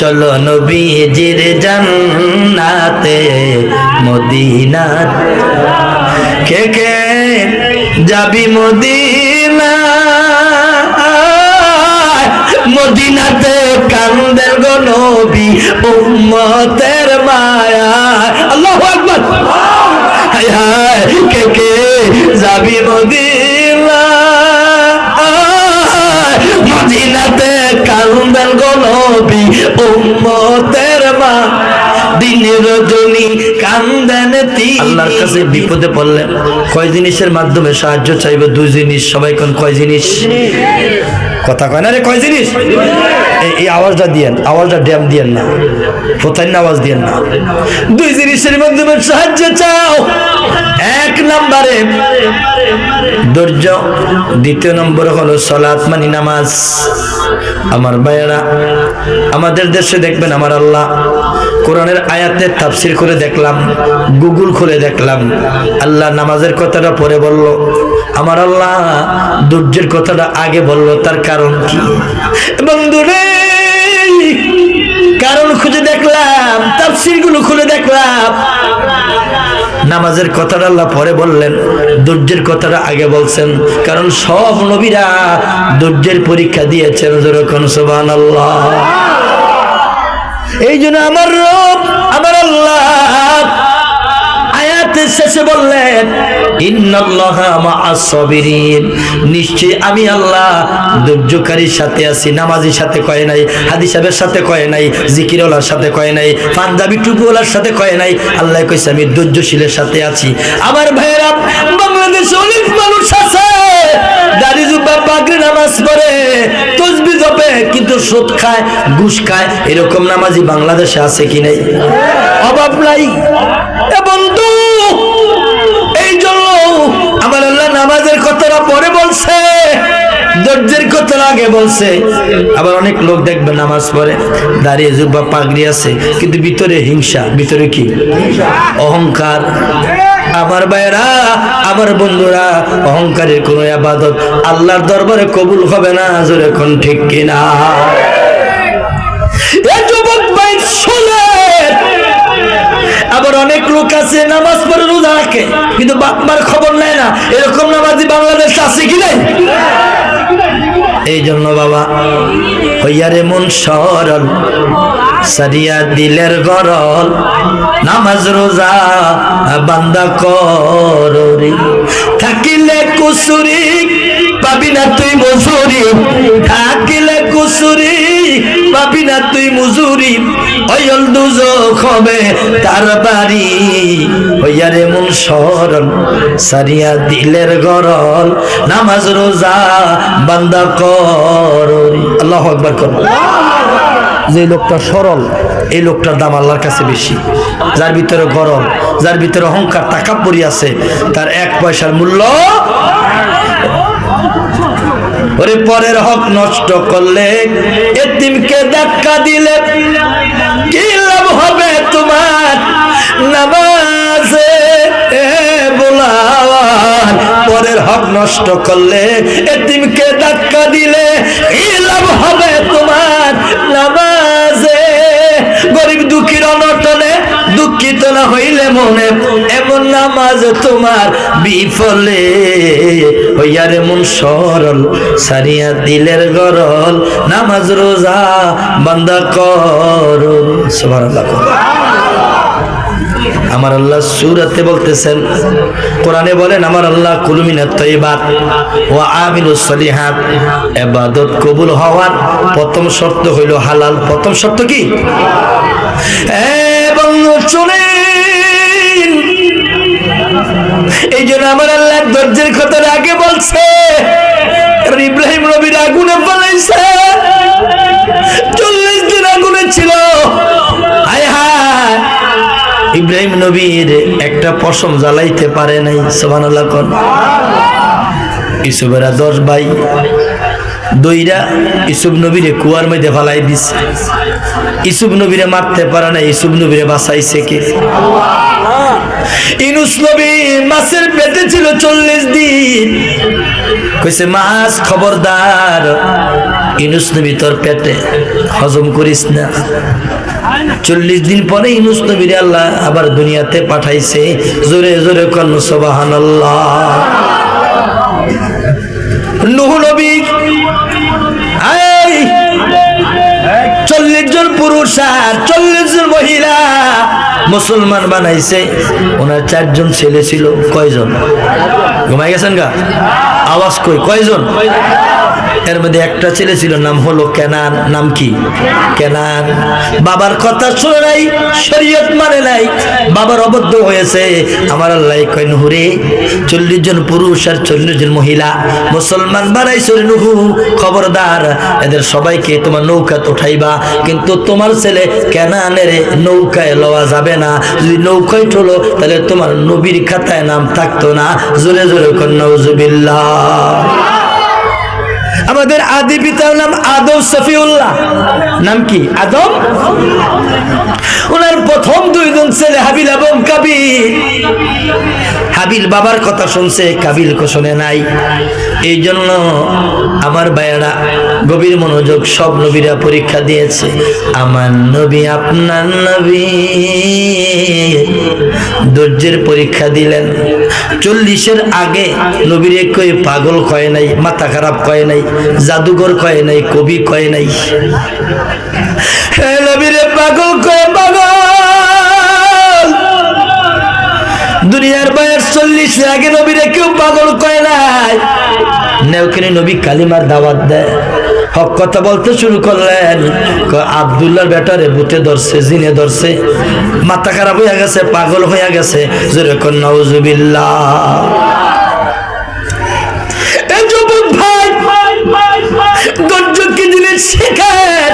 চলো নবীজির জান্নাতে মদিনাত কে কে যাবি মদিনা মদিনাতে কান্দেন গো নবী উম্মতের মায়া আল্লাহু আকবার হায় হায় কে কে যাবি মদিনা মদিনাতে কান্দেন গো নবী উম্মতের মা দিনের রজনী কান্দেন তিনি আল্লাহর কাছে বিপদে পড়লে কয় জিনিসের মাধ্যমে সাহায্য চাইবে দুই জিনিস সবাই কোন কয় জিনিস কথা কয় না রে কয় জিনিস এই আওয়াজটা দিয়েন আওয়াজটা ড্যাম দিয়েন না কোথায় আওয়াজ দিয়েন না দুই জিনিসের মাধ্যমে সাহায্য চাও এক নম্বরে ধৈর্য দ্বিতীয় নম্বর হলো সালাত মানে নামাজ আমার ভাইয়েরা আমাদের দেশে দেখবেন আমার আল্লাহ কোরআনের আয়াতের তাফসীর করে দেখলাম গুগল খুলে দেখলাম আল্লাহ নামাজের কথাটা পরে বলল আমার আল্লাহ ধৈর্যের কথাটা আগে বলল তার কারণ কি বন্ধুরে কারণ খুঁজে দেখলাম তাফসীরগুলো খুলে দেখলাম নামাজের কথাটা আল্লাহ পরে বললেন ধৈর্যের কথাটা আগে বলছেন কারণ সব নবীরা ধৈর্যের পরীক্ষা দিয়েছেন যেরকম সুবহানাল্লাহ এই জন্য আমার রব আমার আল্লাহ আয়াতের শেষে বললেন ইন্নাল্লাহা মা'আস সাবিরিন নিশ্চয়ই আমি আল্লাহ ধৈর্যকারীর সাথে আছি নামাজীর সাথে কয় নাই হাদিস সাহেবের সাথে কয় নাই জিকিরওয়ালার সাথে কয় নাই পাঞ্জাবি টুপিওয়ালার সাথে কয় নাই আল্লাহ কইছে আমি ধৈর্যশীলের সাথে আছি আমার ভাইয়েরা বাংলাদেশে অনেক মানুষ আছে দাড়ি জুব্বা পাগড়ি নামাজ পড়ে তাসবিহ জপে কিন্তু সুদ খায় ঘুষ খায় এরকম নামাজি বাংলাদেশে আছে কি নাই অভাব নাই বন্ধু এই জন্য আমার আল্লাহ নামাজের কথাটা পরে বলছে ধৈর্যের কথা আগে বলছে আবার অনেক লোক দেখবে নামাজ পড়ে দাঁড়িয়ে জুব্বা পাগড়ি আছে কিন্তু ভিতরে হিংসা ভিতরে কি অহংকার আমার ভাইরা আমার বন্ধুরা অহংকারের কোন ইবাদত আল্লাহর দরবারে কবুল হবে না জোরে কোন ঠিক কিনা এই যুবক ভাই শুনেন আবার অনেক লোক আছে নামাজ পড়ে রোজা রাখে কিন্তু বাপমার খবর নেয় না এরকম নামাজি বাংলাদেশ আছে কি নাই এই জন্য বাবা হইয়ারে মন সরল সারিয়া দিলের গরল নামাজ রোজা বান্দা কররে থাকিলে কুসুরি পাবি না তুই মজুরি থাকিলে কুসুরি পাবি না তুই মজুরি অয়ল দুজখ হবে তার বাড়ি হইয়ারে মন সরল সারিয়া দিলের গরল নামাজ রোজা বান্দা কররে আল্লাহু আকবার কর যে লোকটা সরল এই লোকটার দাম আল্লাহর কাছে বেশি যার ভিতরে গরল যার ভিতরে অহংকার তাকাব্বুরি আছে তার এক পয়সার মূল্য ওরে পরের হক নষ্ট করলে এতিমকে ধাক্কা দিলে কি লাভ হবে তোমার নামাজে বোলাওয়ান পরের হক নষ্ট করলে এতিমকে ধাক্কা দিলে কি লাভ হবে তোমার নামাজে গরিব দুঃখীর অনটনে দুঃখিত না হইলে মনে এমন নামাজ তোমার বিফলে হইয়ারে মন সরল সারিয়া দিলের গরল নামাজ রোজা বান্দা করো সুবহানাল্লাহ আমার আল্লাহ সূরাতে বলতেছেন কোরআনে বলেন আমার আল্লাহ কুলু মিনাত তাইয়্যিবাত ওয়া আমিলুস সলিহাত ইবাদত কবুল হওয়ার প্রথম শর্ত হইল হালাল প্রথম শর্ত কি এবং শুনেন এই জন্য আমার আল্লাহ ধৈর্যের কথা আগে বলছে ইব্রাহিম নবীর আগুনে ফেলাইছে 40 দিন আগুনে ছিল হায় হায় ইব্রাহিম নবীর একটা পশম জ্বালাইতে পারে নাই সুবহানাল্লাহ কোন ইউসুফেরা 10 ভাই দইরা ইউসুফ নবীরে কুয়ার মধ্যে ফেলাই দিছে ইউসুফ নবীরে মারতে পারে না, ইউসুফ নবীরে বাঁচাইছে কে? ইউনূস নবী মাছের পেটে ছিল 40 দিন। কইছে মাছ খবরদার, ইউনূস নবী তোর পেটে হজম করিস না। 40 দিন পরে ইউনূস নবীরে আল্লাহ আবার দুনিয়াতে পাঠাইছে। জোরে জোরে কোন সুবহানাল্লাহ। নূহ নবী 40 জন পুরুষ আর 40 জন মহিলা মুসলমান বানাইছে। ওনার 4 জন ছেলে ছিল। কয়জন? ঘুমাই গেছেন গা? আওয়াজ কই, কয়জন? এর মধ্যে একটা ছেলে ছিল, নাম হলো কেনান। নাম কি? কেনান। বাবার কথা শুনে নাই, শরীয়ত মানে নাই, বাবার অবদ্ধ হয়েছে। আমার আল্লাহ কয় নূহ রে, 40 জন পুরুষ আর 40 জন মহিলা মুসলমান বানাইছো রে নূহ, খবরদার এদের সবাইকে তোমার নৌকাতে উঠাইবা, কিন্তু তোমার ছেলে কেনানের নৌকায় লওয়া যাবে না। যদি নৌকায় চলো তাহলে তোমার নবীর খাতায় নাম থাকতো না। জোরে জোরে কোন নাউজুবিল্লাহ। আমাদের আদি পিতার নাম আদম সফিউল্লাহ। নাম কি? আদম। ওনার প্রথম 2 জন ছেলে হাবিল এবং কাবিল। হাবিল বাবার কথা শুনছে, কাবিল কো শুনে নাই। এই জন্য আমার ভাইয়েরা গভীর মনোযোগ, সব নবীরা পরীক্ষা দিয়েছে। আমার নবী আপনার নবী ধৈর্যের পরীক্ষা দিলেন। 40-এর আগে নবীর কই পাগল কয় নাই, মাথা খারাপ কয় নাই, জাদুঘর কয় নাই, কবি কয় নাই। নবীরে পাগল কয়, পাগল। দুনিয়ার বয়স 40-এর আগে নবীরে কেউ পাগল কয় নাই। নেওখানে নবী কালিমার দাওয়াত দেয়, হক কথা বলতে শুরু করলেন। আব্দুল্লাহর বেটারে ভূতে ধরছে, জিনে ধরছে, মাথা খারাপ হয়ে গেছে, পাগল হয়ে গেছে। জোরে কোন নাউজুবিল্লাহ। এই যুবক ভাই, ধৈর্য কি জিনিস শেখায়।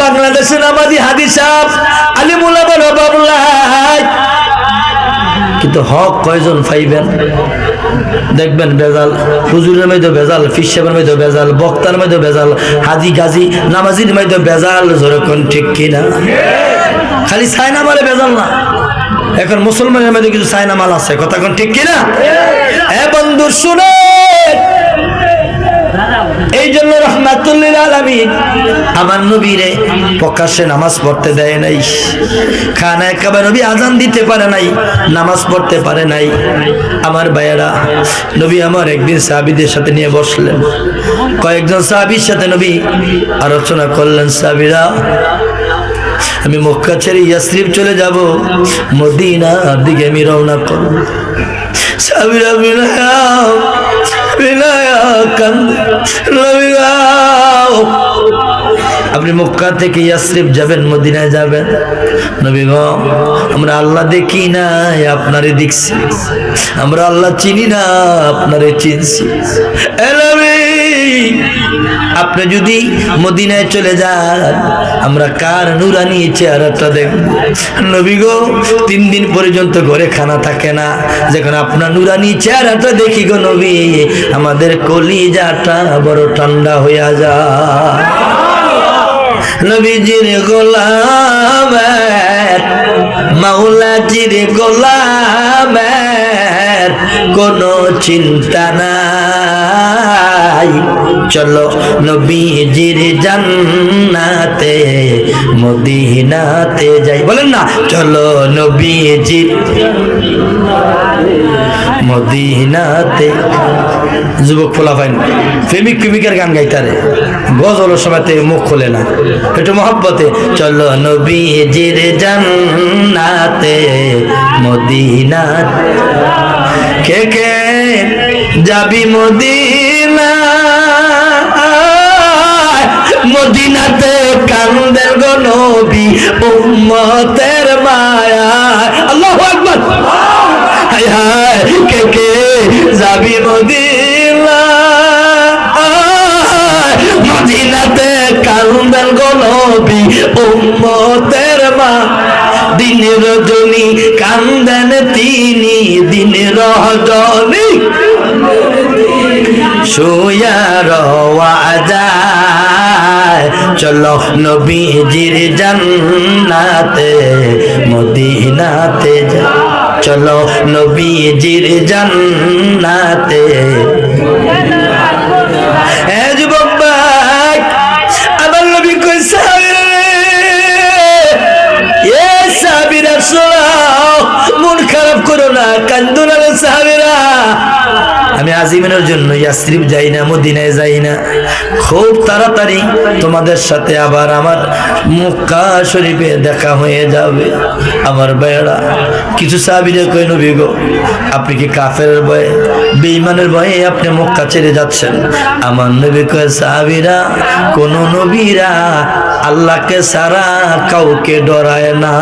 বাংলাদেশের নামাজি হাদিস সাহেব আলিমুল আবার অভাব নাই, কিন্তু হক কয়জন পাইবেন? দেখবেন বেজাল, হুজুরের মধ্যে বেজাল, ফির সাহেবের মধ্যে বেজাল, বক্তার মধ্যে বেজাল, হাজি গাজী নামাজির মধ্যে বেজাল। যেরকম ঠিক কিনা? খালি সাইনা মালে বেজাল না, এখন মুসলমানের মধ্যে কিছু সাইনা মাল আছে। কথা কোন ঠিক কিনা? এ বন্ধু শুনে, এই জন্য রাহমাতুল্লিল আলামিন আমার নবীরে প্রকাশ্যে নামাজ পড়তে দেয় নাই। খানায় কাবা নবী আজান দিতে পারে নাই, নামাজ পড়তে পারে নাই। আমার ভাইয়েরা, নবী আমার একদিন সাহাবীদের সাথে নিয়ে বসলেন। কয়েকজন সাহাবীর সাথে নবী আলোচনা করলেন, সাহাবীরা আমি মক্কা ছেড়ে ইয়াসরিব চলে যাব, মদিনার দিকে আমি রওনা করব। সাহাবীরা আপনি মক্কা থেকে ইয়াসরিব যাবেন, মদিনায় যাবেন। নবী গো, আমরা আল্লাহ দেখি না, আপনারে দেখছি। আমরা আল্লাহ চিনি না, আপনারে চিনছি। আপনি যদি মদিনায় চলে যান, আমরা কার নুরানি চেহারাটা দেখব। নবী গো, 3 দিন পর্যন্ত ঘরে খানা থাকে না, যখন আপনার নুরানি চেহারাটা দেখি গো নবী, আমাদের কলিজাটা বড় ঠান্ডা হইয়া যায়। নবীজির গোলামের, মাওলাজির গোলামের কোনো চিন্তা নাই। চলো নবীজির জান্নাতে মদিনাতে যাই। বলেন না, চলো নবীজির মদিনাতে। যুবক ফোলাফাইন প্রেমিক প্রেমিকার গান গাইতারে, গজলের সময়তে মুখ খোলে না, একটু মহব্বতে। চলো নবীজির জান্নাতে মদিনাত। কে কে যাবি মদিনা, মদিনাতে কান্দের গো নবী উম্মতের মায়া। আল্লাহু আকবার। হায় হায়, কে কে যাবি মদিনা, মদিনাতে কান্দের গো নবী উম্মতের মা। দিন রজনী কান্দেন তিনি, দিন রজনী শুয়া রওয়া যায়। যায় চলো নবীজির জান্নাতে মদিনাতে যায় চলো নবীজির জান্নাতে এ যুবক ভাই আমার নবী কই সাহাবীরা এ সাহাবীরা শোনো মন খারাপ করো না কান্দো না সাহাবীরা আমি আজিমের জন্য ইয়াসরিব যাই না মদিনায় যাই না খুব তাড়াতাড়ি তোমাদের সাথে আবার আমার মক্কা শরীফে দেখা হয়ে যাবে আমার ভাইরা কিছু সাহাবীরা কই নবী গো আপনি কি কাফেরের ভয়ে বেঈমানের ভয়ে আপনি মক্কা ছেড়ে যাচ্ছেন আমার নবী কয় সাহাবীরা কোন নবীরা আল্লাহকে ছাড়া কাউকে ডরায় না